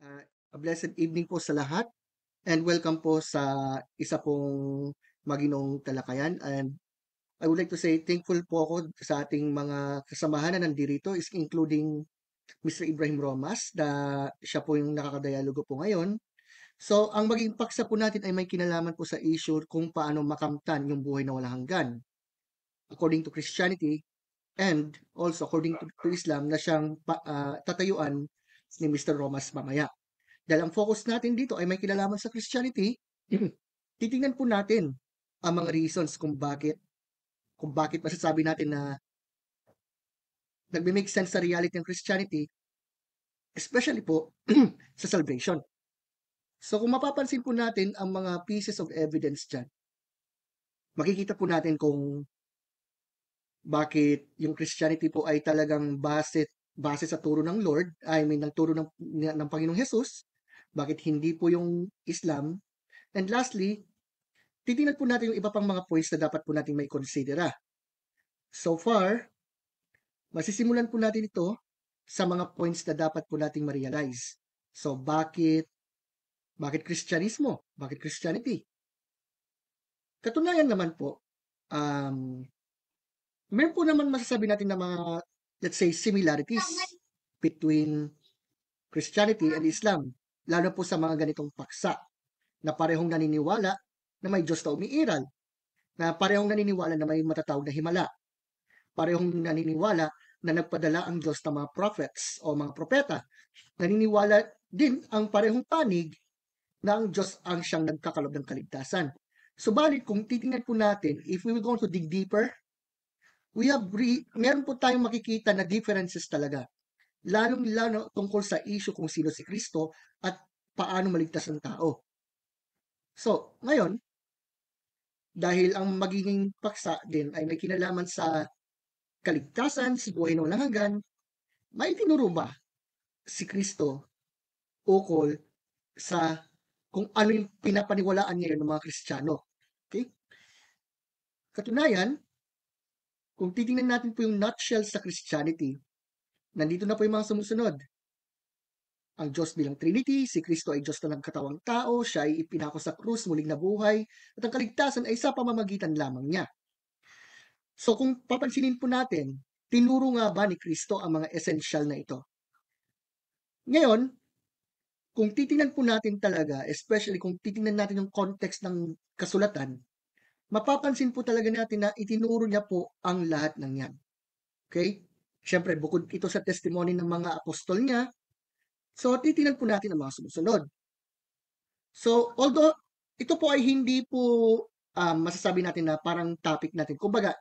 Ah, a blessed evening po sa lahat and welcome po sa isa pong maginong talakayan, and I would like to say thankful po ako sa ating mga kasamahan na nandirito, is including Mr. Ibrahim Romas na siya po yung nakakadialogo po ngayon. So, ang maging paksa po natin ay may kinalaman po sa issue kung paano makamtan yung buhay na walang hanggan according to Christianity, and also according to Islam na siyang tatayuan ni Mr. Romas mamaya. Dahil ang focus natin dito ay may kinalaman sa Christianity, titingnan po natin ang mga reasons kung bakit masasabi natin na nagme-make sense sa reality ng Christianity, especially po sa salvation. So kung mapapansin po natin ang mga pieces of evidence dyan, makikita po natin kung bakit yung Christianity po ay talagang base sa turo ng Lord, I mean ng turo ng Panginoong Jesus, bakit hindi po yung Islam, and lastly, titingnan po natin yung iba pang mga points na dapat po natin may konsidera. So far, masisimulan po natin ito sa mga points na dapat po nating ma-realize. So, bakit Kristyanismo? Bakit Christianity? Katunayan naman po, meron po naman masasabi natin na mga, let's say, similarities between Christianity and Islam, lalo po sa mga ganitong paksa na parehong naniniwala na may Diyos na umiiral, na parehong naniniwala na may matatawag na himala, parehong naniniwala na nagpadala ang Diyos ng mga prophets o mga propeta. Naniniwala din ang parehong panig na ang Diyos ang siyang nagkakalob ng kaligtasan. Subalit kung titingnan po natin, if we will go to dig deeper, meron po tayong makikita na differences talaga. Lalong-lalo tungkol sa issue kung sino si Kristo at paano maligtas ang tao. So, ngayon, dahil ang magiging paksa din ay may kinalaman sa kaligtasan, sa buhay ng walang hanggan, may tinuro ba si Kristo ukol sa kung ano yung pinapaniwalaan ngayon ng mga Kristiyano? Okay? Katunayan, kung titingnan natin po yung nutshell sa Christianity, nandito na po yung mga sumusunod. Ang Diyos bilang Trinity, si Kristo ay Diyos na nagkatawang tao, siya ay ipinako sa krus, muling nabuhay, at ang kaligtasan ay sa pamamagitan lamang niya. So kung papansinin po natin, tinuro nga ba ni Kristo ang mga essential na ito? Ngayon, kung titingnan po natin talaga, especially kung titingnan natin yung context ng kasulatan, mapapansin po talaga natin na itinuro niya po ang lahat ng yan. Okay? Siyempre, bukod ito sa testimony ng mga apostol niya, so titingnan po natin ang mga sumusunod. So, although ito po ay hindi po masasabi natin na parang topic natin. Kumbaga,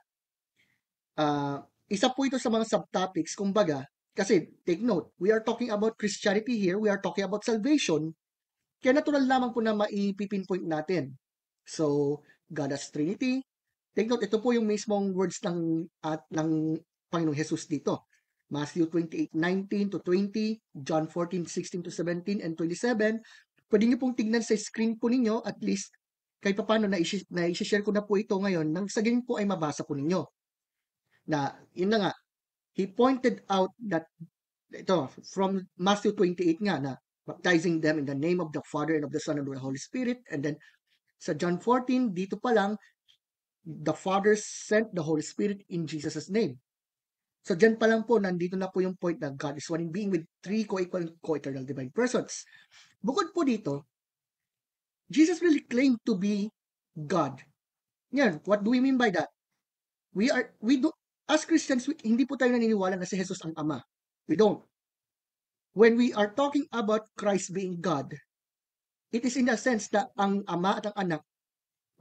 isa po ito sa mga subtopics, kumbaga, kasi take note, we are talking about Christianity here, we are talking about salvation, kaya natural lamang po na maipipinpoint natin. So, God as Trinity, take note, ito po yung mismong words ng Panginoong Jesus dito. Matthew 28:19 to 20, John 14:16 to 17 and 27. Pwede niyo pong tignan sa screen po ninyo, at least kahit paano na i-share ko na po ito ngayon nang sa ganyan po ay mabasa po ninyo. Na, yun na nga, he pointed out that, ito, from Matthew 28 nga na, baptizing them in the name of the Father and of the Son and of the Holy Spirit. And then, sa John 14, dito pa lang, the Father sent the Holy Spirit in Jesus' name. So, dyan pa lang po, nandito na po yung point na God is one in being with three co-equal, co-eternal divine persons. Bukod po dito, Jesus really claimed to be God. Yan, what do we mean by that? As Christians, hindi po tayo naniniwala na si Jesus ang Ama. We don't. When we are talking about Christ being God, it is in a sense na ang Ama at ang Anak,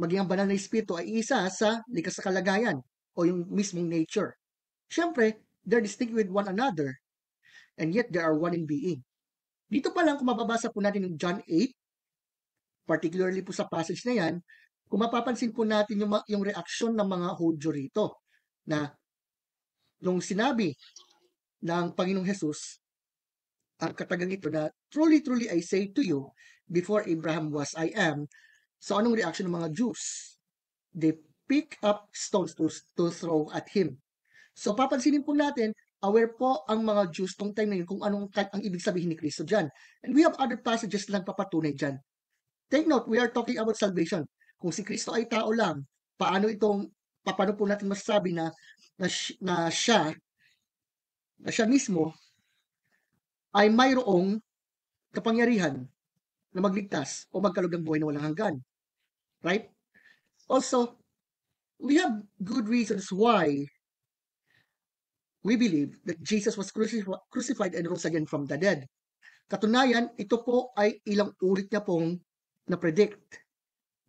maging ang banal na Espiritu ay isa sa likas na kalagayan o yung mismong nature. Siyempre, they're distinct with one another, and yet they are one in being. Dito pa lang, kung mababasa po natin yung John 8, particularly po sa passage na yan, kung mapapansin po natin yung reaksyon ng mga Hudyo rito, na nung sinabi ng Panginoong Jesus, ang katagang ito na, truly, truly, I say to you, before Abraham was, I am. So anong reaction ng mga Jews? They pick up stones to throw at him. So papansinin po natin, aware po ang mga Jews tong time na yun kung anong ang ibig sabihin ni Kristo dyan. And we have other passages na nagpapatunay dyan. Take note, we are talking about salvation. Kung si Kristo ay tao lang, paano po natin masasabi na siya mismo ay mayroong kapangyarihan na magligtas o magkaloob ng buhay na walang hanggan. Right? Also, we have good reasons why we believe that Jesus was crucified and rose again from the dead. Katunayan, ito po ay ilang ulit niya pong na-predict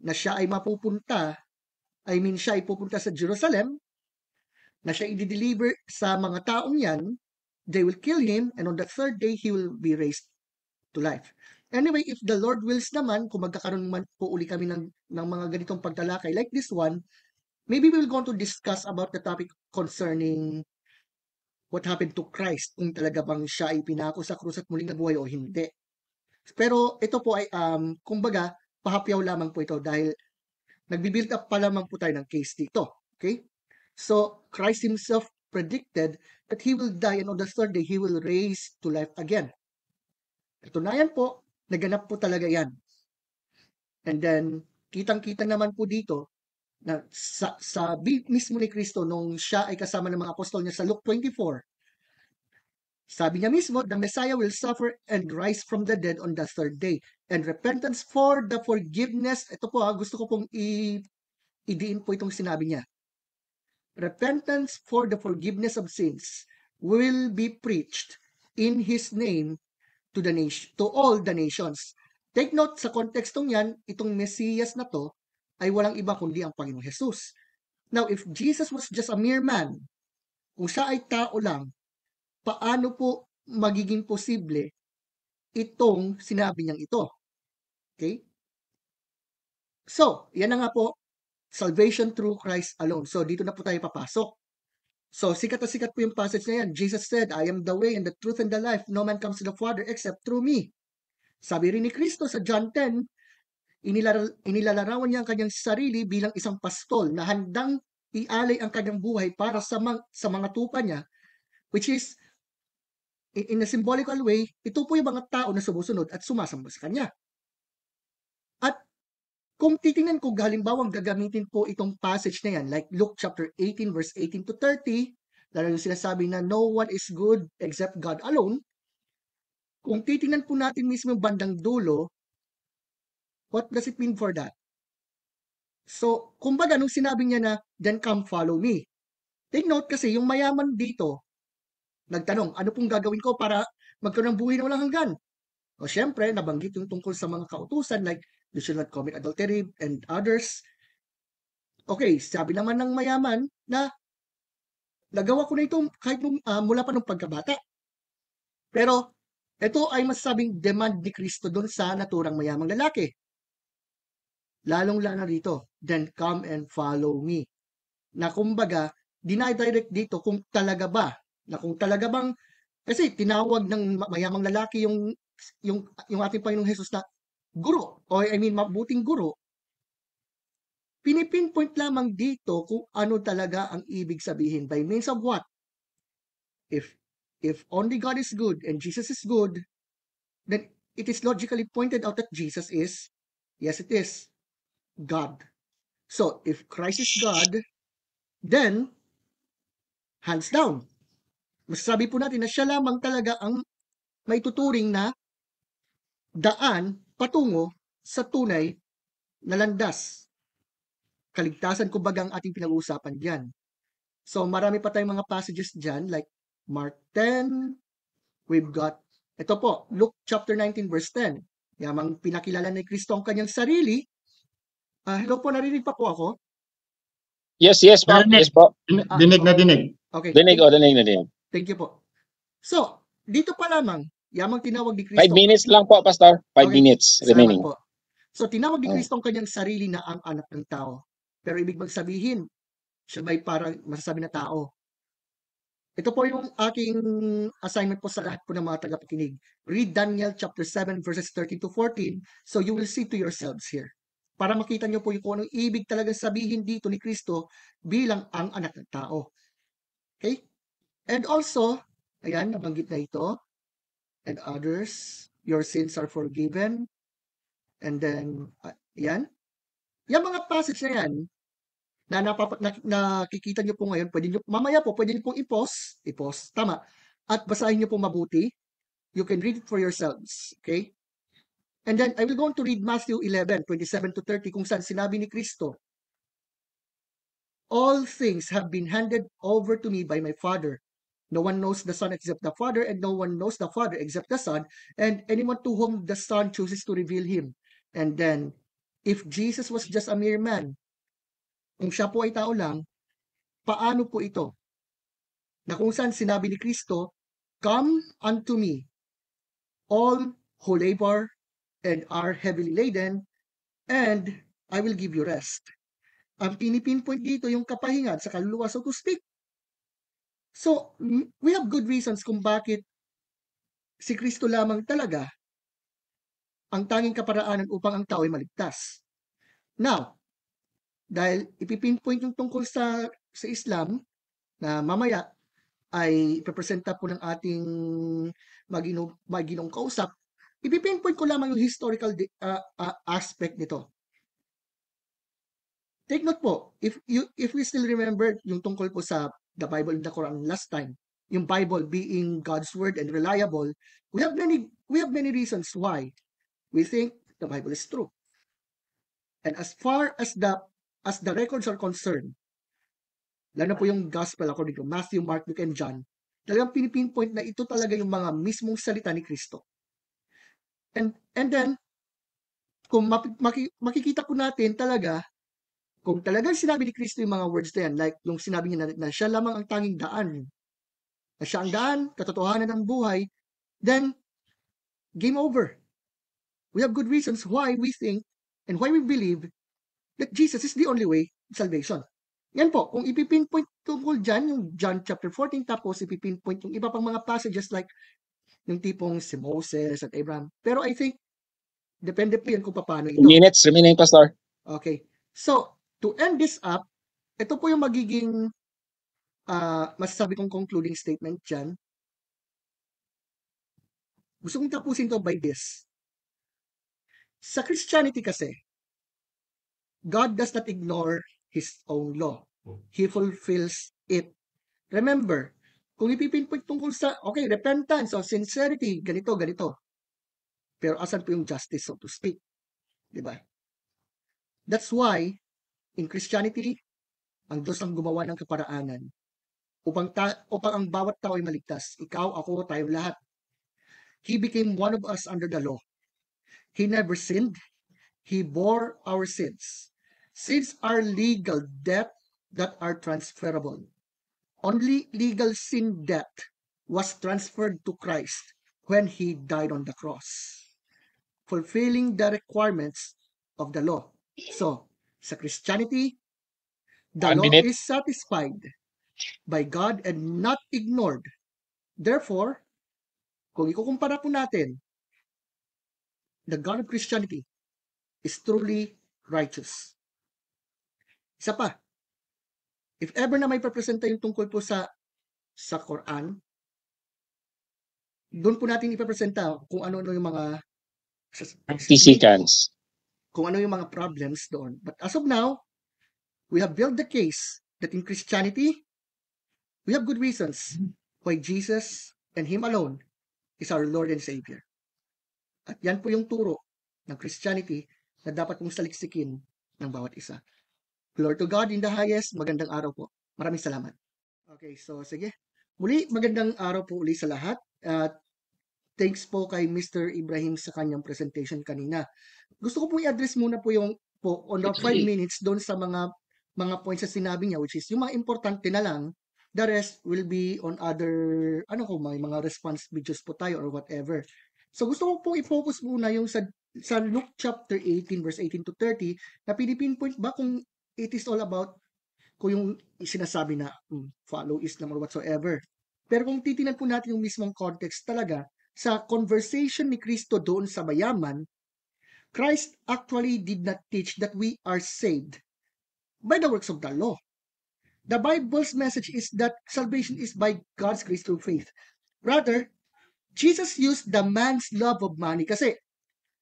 na siya ay siya ay pupunta sa Jerusalem, na siya i-deliver sa mga taong yan, they will kill him, and on the third day, he will be raised to life. Anyway, if the Lord wills naman, kung magkakaroon man po uli kami ng mga ganitong pagtalakay like this one, maybe we will go to discuss about the topic concerning what happened to Christ, kung talaga bang siya ay pinako sa krus at muling nabuhay o hindi. Pero ito po ay, kumbaga, pahapyaw lamang po ito dahil nagbi-build up pa lamang po tayo ng case dito. Okay? So, Christ himself predicted that he will die and on the third day, he will raise to life again. Katunayan po, naganap po talaga yan. And then, kitang-kita naman po dito na sa mismo ni Kristo nung siya ay kasama ng mga apostol niya sa Luke 24, sabi niya mismo, the Messiah will suffer and rise from the dead on the third day. And repentance for the forgiveness, ito po gusto ko pong idiin po itong sinabi niya. Repentance for the forgiveness of sins will be preached in His name to all the nations. Take note, sa kontekstong yan, itong Mesiyas na to ay walang iba kundi ang Panginoong Jesus. Now, if Jesus was just a mere man, kung siya ay tao lang, paano po magiging posible itong sinabi niyang ito? Okay? So, yan na nga po, salvation through Christ alone. So, dito na po tayo papasok. So, sikat na sikat po yung passage na yan. Jesus said, I am the way and the truth and the life. No man comes to the Father except through me. Sabi rin ni Kristo sa John 10, inilalarawan niya ang kanyang sarili bilang isang pastol na handang ialay ang kanyang buhay para sa mga tupa niya, which is, in a symbolical way, ito po yung mga tao na sumusunod at sumasamba sa kanya. At kung titingnan ko, halimbawang gagamitin po itong passage na yan, like Luke chapter 18, verse 18 to 30, lalo yung sinasabi na no one is good except God alone, kung titingnan po natin mismo yung bandang dulo, what does it mean for that? So, kumbaga, nung sinabi niya na, then come follow me. Take note kasi, yung mayaman dito, nagtanong, ano pong gagawin ko para magkaroon ng buhay na walang hanggan? O syempre, nabanggit yung tungkol sa mga kautusan like, you should not commit adultery and others. Okay, sabi naman ng mayaman na, nagawa ko na ito kahit mula pa nung pagkabata. Pero, ito ay masasabing demand ni Kristo doon sa naturang mayamang lalaki. Lalong-lalo dito, then come and follow me. Na kumbaga, dinidirect dito kung talaga ba, na kung talaga bang, kasi tinawag ng mayamang lalaki yung ating Panginoong Jesus na guro, o mabuting guro. Pinipinpoint lamang dito kung ano talaga ang ibig sabihin. By means of what? If only God is good and Jesus is good, then it is logically pointed out that Jesus is, yes it is, God. So, if Christ is God, then, hands down, masasabi po natin na siya lamang talaga ang may tuturing na daan patungo sa tunay na landas. Kaligtasan, kumbaga, ang ating pinag-uusapan dyan. So, marami pa tayong mga passages dyan, like Mark 10, we've got, ito po, Luke chapter 19, verse 10. Yamang pinakilala ni Kristo ang kanyang sarili. Hello po, narinig pa po ako? Yes, po. Yes po. Dinig na dinig. Okay. Dinig na dinig. Thank you po. So, dito pa lamang, yamang tinawag ni Kristo. 5 minutes lang po, Pastor. 5 minutes remaining. Po. So, tinawag ni Kristo ang kanyang sarili na ang anak ng tao. Pero ibig magsabihin, siya may parang masasabi na tao. Ito po yung aking assignment po sa lahat po ng mga tagapakinig. Read Daniel chapter 7 verses 13 to 14 so you will see to yourselves here. Para makita nyo po yung kung anong ibig talaga sabihin dito ni Kristo bilang ang anak ng tao. Okay? And also, Ayan, nabanggit na ito. And others, your sins are forgiven. And then, yan. Yung mga passage na yan, na nakikita nyo po ngayon, mamaya po, pwede nyo pong i-pause, tama, at basahin nyo po mabuti. You can read it for yourselves, okay? And then, I will go on to read Matthew 11:27-30, kung saan sinabi ni Kristo, all things have been handed over to me by my Father. No one knows the Son except the Father, and no one knows the Father except the Son, and anyone to whom the Son chooses to reveal him. And then, if Jesus was just a mere man, kung siya po ay tao lang, paano po ito? Na kung saan sinabi ni Kristo, come unto me, all who labor and are heavily laden, and I will give you rest. Ang pinipinpoint dito yung kapahingan sa kaluluwa, so to speak. So, we have good reasons kung bakit si Kristo lamang talaga ang tanging kaparaanan upang ang tao ay maligtas. Now, dahil ipipinpoint yung tungkol sa Islam, na mamaya ay ipepresenta po ng ating maginong kausap, ipipinpoint ko lamang yung historical aspect nito. Take note po, if we still remember yung tungkol po sa the Bible and the Quran last time, yung Bible being God's word and reliable, we have many reasons why we think the Bible is true. And as far as the records are concerned, lalo na po yung gospel according to Matthew, Mark, Luke, and John, talagang pinipinpoint na ito talaga yung mga mismong salita ni Kristo. And then, kung makikita po natin talaga, kung talagang sinabi ni Kristo yung mga words na yan, like yung sinabi niya na siya lamang ang tanging daan, na siya ang daan, katotohanan ng buhay, then, game over. We have good reasons why we think and why we believe that Jesus is the only way of salvation. Yan po, kung ipipinpoint tungkol dyan, yung John chapter 14, tapos ipipinpoint yung iba pang mga passages like yung tipong si Moses at Abraham. Pero I think, depende po yan kung paano ito. 2 minutes remaining, Pastor. Okay. So, to end this up, ito po yung magiging masasabi kong concluding statement dyan. Gusto kong tapusin to by this. Sa Christianity kasi, God does not ignore His own law. He fulfills it. Remember, kung ipipinpoint tungkol sa, okay, repentance or sincerity, ganito. Pero asan po yung justice, so to speak? Diba? That's why, in Christianity, ang Diyos ang gumawa ng kaparaanan upang ang bawat tao ay maligtas. Ikaw, ako, tayo lahat. He became one of us under the law. He never sinned. He bore our sins. Sins are legal debt that are transferable. Only legal sin debt was transferred to Christ when He died on the cross, fulfilling the requirements of the law. So, sa Christianity, the law is satisfied by God and not ignored. Therefore, kung ikukumpara po natin, the God of Christianity is truly righteous. Isa pa, if ever na may papresenta yung tungkol po sa Quran, doon po natin ipapresenta kung ano-ano yung mga Physicans. kung ano yung mga problems doon. But as of now, we have built the case that in Christianity, we have good reasons why Jesus and Him alone is our Lord and Savior. At yan po yung turo ng Christianity na dapat mong saliksikin ng bawat isa. Glory to God in the highest. Magandang araw po. Maraming salamat. Okay, so sige. Muli, magandang araw po uli sa lahat. At thanks po kay Mr. Ibrahim sa kanyang presentation kanina. Gusto ko po i-address muna po yung on the 5 minutes doon sa mga points na sinabi niya, which is yung mga importante na lang. The rest will be on other, may mga response videos po tayo or whatever. So gusto ko pong i-focus muna yung sa Luke chapter 18 verse 18 to 30 na pinipinpoint ba kung it is all about kung yung sinasabi na follow Islam or whatsoever. Pero kung titinan po natin yung mismong context talaga, sa conversation ni Kristo doon sa mayaman, Christ actually did not teach that we are saved by the works of the law. The Bible's message is that salvation is by God's grace through faith. Rather, Jesus used the man's love of money kasi,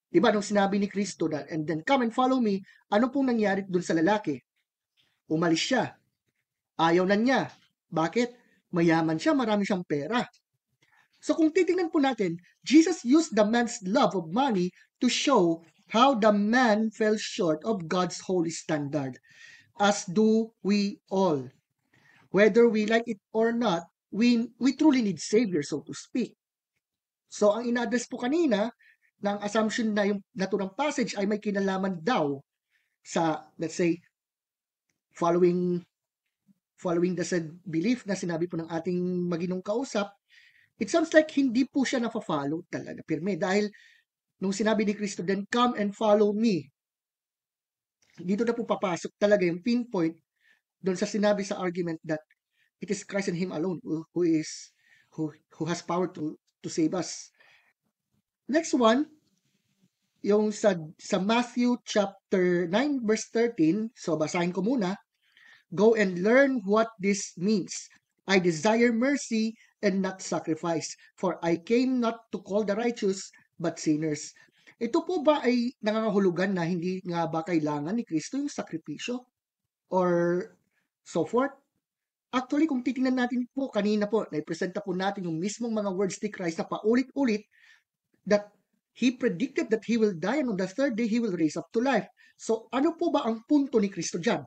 di ba, nung sinabi ni Kristo na, and then come and follow me, ano pong nangyari dun sa lalaki? Umalis siya. Ayaw na niya. Bakit? Mayaman siya, marami siyang pera. So kung titingnan po natin, Jesus used the man's love of money to show how the man fell short of God's holy standard, as do we all. Whether we like it or not, we truly need Savior, so to speak. So ang ina-address po kanina ng assumption na yung naturang passage ay may kinalaman daw sa, let's say, following the said belief na sinabi po ng ating maginong kausap, it sounds like hindi po siya nafa-follow talaga pirme dahil nung sinabi ni Kristo, then come and follow me. Dito na po papasok talaga yung pinpoint doon sa sinabi sa argument that it is Christ and Him alone who has power to save us. Next one, yung sa Matthew chapter 9 verse 13, so basahin ko muna. Go and learn what this means. I desire mercy and not sacrifice, for I came not to call the righteous, but sinners. Ito po ba ay nangangahulugan na hindi nga ba kailangan ni Kristo yung sakripisyo? Or so forth? Actually, kung titingnan natin po, kanina po, naipresenta po natin yung mismong mga words ni Christ na paulit-ulit that He predicted that He will die and on the third day He will raise up to life. So, ano po ba ang punto ni Kristo dyan?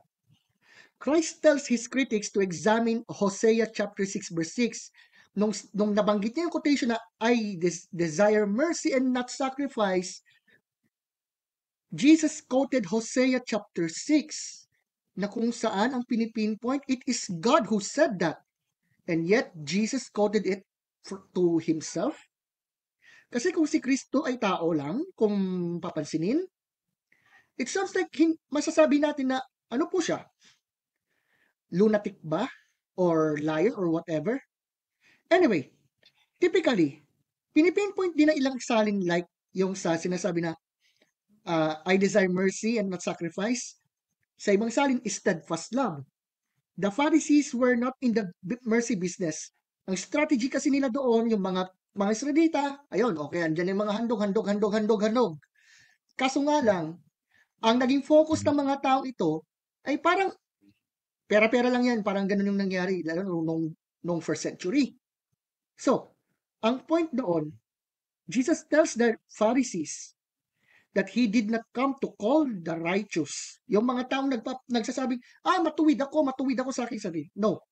Christ tells His critics to examine Hosea chapter 6 verse 6. Nung nabanggit niya yung quotation na I desire mercy and not sacrifice, Jesus quoted Hosea chapter 6 na kung saan ang pinipinpoint, it is God who said that. And yet, Jesus quoted it to Himself. Kasi kung si Kristo ay tao lang, kung papansinin, it sounds like masasabi natin na ano po siya? Lunatic ba? Or liar or whatever? Anyway, typically, pinipinpoint din ng ilang salin like yung sa sinasabi na I desire mercy and not sacrifice. Sa ibang salin is steadfast love. The Pharisees were not in the mercy business. Ang strategy kasi nila doon, yung mga Israelita, ayun, okay, andyan yung mga handog. Kaso nga lang, ang naging focus ng mga tao ito ay parang pera-pera lang yan, parang ganun yung nangyari, lalo nung first century. So, ang point doon, Jesus tells the Pharisees that He did not come to call the righteous. Yung mga taong nagsasabing, matuwid ako sa aking sarili. No.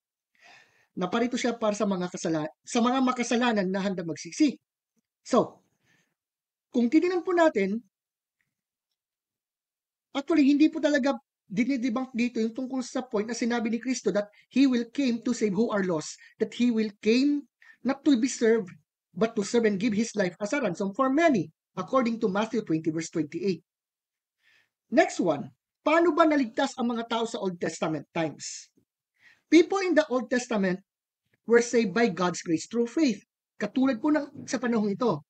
Naparito siya para sa mga makasalanan na handang magsisi. So, kung titingnan po natin, actually, hindi po talaga dinidebunk dito yung tungkol sa point na sinabi ni Kristo that He will came to save who are lost, that He will came not to be served, but to serve and give His life as a ransom for many, according to Matthew 20 verse 28. Next one, paano ba naligtas ang mga tao sa Old Testament times? People in the Old Testament were saved by God's grace through faith. Katulad po sa panahon ito.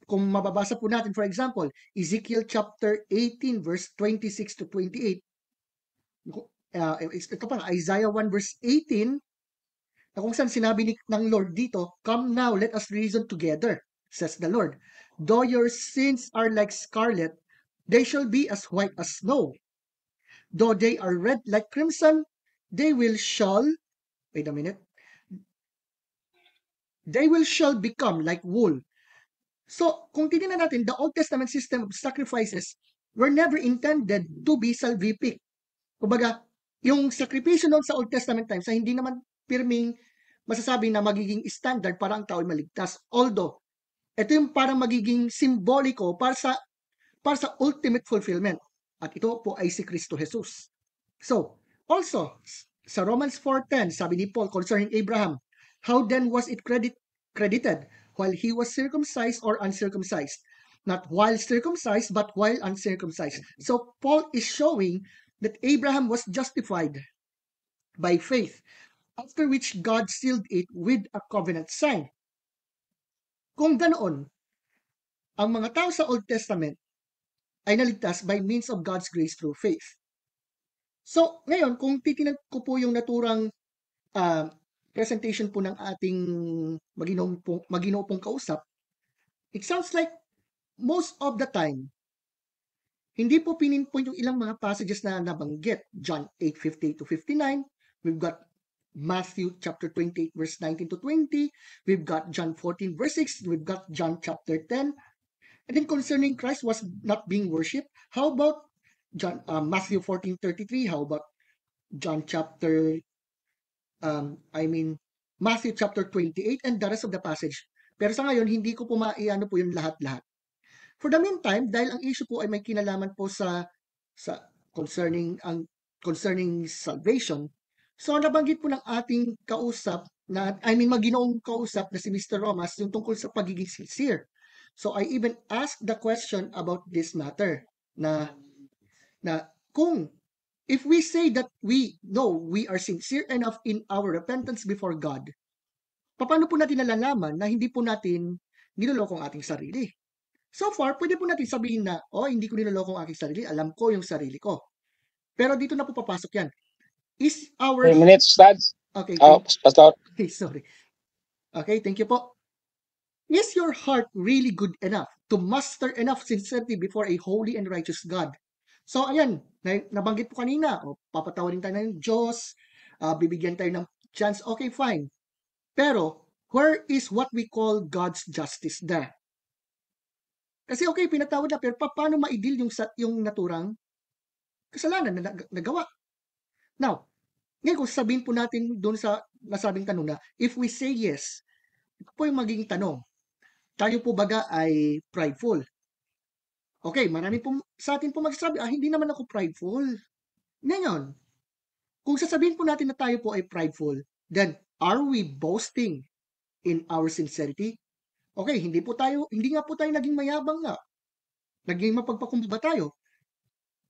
Kung mababasa po natin, for example, Ezekiel chapter 18 verse 26 to 28. Ito pa, Isaiah 1 verse 18, na kung saan sinabi ng Lord dito, come now, let us reason together, says the Lord. Though your sins are like scarlet, they shall be as white as snow. Though they are red like crimson, they shall become like wool. So, kung titingnan natin, the Old Testament system of sacrifices were never intended to be salvific. Kumbaga, yung sakripisyo noon sa Old Testament times ay hindi naman pirming masasabi na magiging standard para ang tao ay maligtas. Although, ito yung parang magiging simboliko para sa ultimate fulfillment. At ito po ay si Kristo Jesus. So, also, sa Romans 4:10, sabi ni Paul concerning Abraham, how then was it credited? While he was circumcised or uncircumcised? Not while circumcised, but while uncircumcised. So, Paul is showing that Abraham was justified by faith, after which God sealed it with a covenant sign. Kung ganoon, ang mga tao sa Old Testament ay naligtas by means of God's grace through faith. So, ngayon, kung titingnan ko po yung naturang presentation po ng ating Maginoo pong kausap, it sounds like most of the time, hindi po pininpoint yung ilang mga passages na nabanggit. John 8:58 to 59, we've got Matthew chapter 28 verse 19 to 20, we've got John 14 verse 6, we've got John chapter 10. And then concerning Christ was not being worshipped, how about Matthew 14:33, how about John chapter Matthew chapter 28 and the rest of the passage. Pero sa ngayon, hindi ko po maiano po yung lahat-lahat. For the meantime, dahil ang issue po ay may kinalaman po sa concerning salvation, so nabanggit po ng ating kausap Maginoong kausap na si Mr. Romas yung tungkol sa pagiging sincere. So I even asked the question about this matter na kung if we say that we know we are sincere enough in our repentance before God, paano po natin nalalaman na hindi po natin niloloko ang ating sarili? So far, pwede po natin sabihin na, hindi ko niloloko ang aking sarili, alam ko yung sarili ko. Pero dito na po papasok yan. Is our... 3 minutes, Stads. Okay. Pastor. Okay, sorry. Okay, thank you po. Is your heart really good enough to muster enough sincerity before a holy and righteous God? So, ayan, nabanggit po kanina, papatawarin tayo ng Diyos, bibigyan tayo ng chance, okay, fine. Pero, where is what we call God's justice there? Kasi okay, pinatawad na, pero paano ma-deal yung naturang kasalanan na nagawa? Now, ngayon kung sabihin po natin doon sa nasabing tanong na, if we say yes, ito po yung magiging tanong. Tayo po baga ay prideful? Okay, marami po sa atin po magsasabi, hindi naman ako prideful. Ngayon, kung sasabihin po natin na tayo po ay prideful, then are we boasting in our sincerity? Okay, hindi nga po tayo naging mayabang nga. Naging mapagpakumbaba tayo.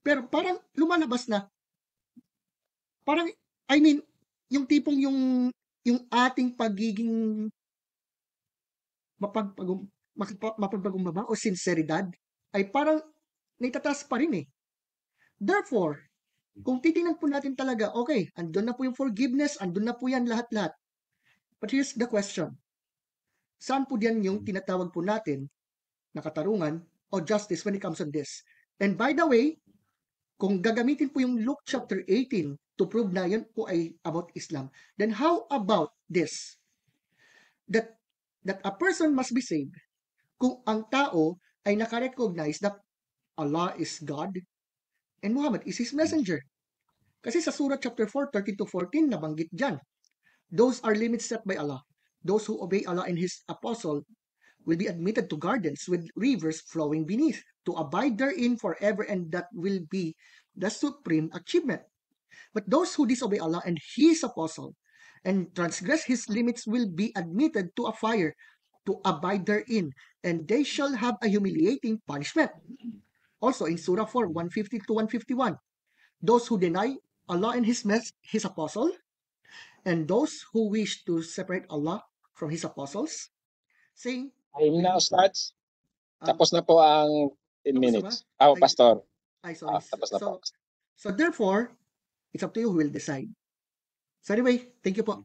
Pero parang lumalabas na, parang, yung tipong yung ating pagiging mapagpakumbaba o sinseridad ay parang naitataas pa rin eh. Therefore, kung titingnan po natin talaga, okay, andun na po yung forgiveness, andun na po yan lahat-lahat. But here's the question. Saan po diyan yung tinatawag po natin na katarungan o justice when it comes on this? And by the way, kung gagamitin po yung Luke chapter 18 to prove na yun po ay about Islam, then how about this? That a person must be saved kung ang tao ay nakarecognize that Allah is God and Muhammad is His messenger. Kasi sa Surah chapter 4, 13 to 14, nabanggit dyan. Those are limits set by Allah. Those who obey Allah and His apostle will be admitted to gardens with rivers flowing beneath, to abide therein forever, and that will be the supreme achievement. But those who disobey Allah and His apostle and transgress His limits will be admitted to a fire, to abide therein, and they shall have a humiliating punishment. Also in Surah 4, 150 to 151, those who deny Allah and His apostle, and those who wish to separate Allah from His apostles, saying, Time now, Stads. Tapos na po ang 10 minutes. Pastor. Sorry. Tapos na po. So therefore, it's up to you who will decide. So anyway, thank you po.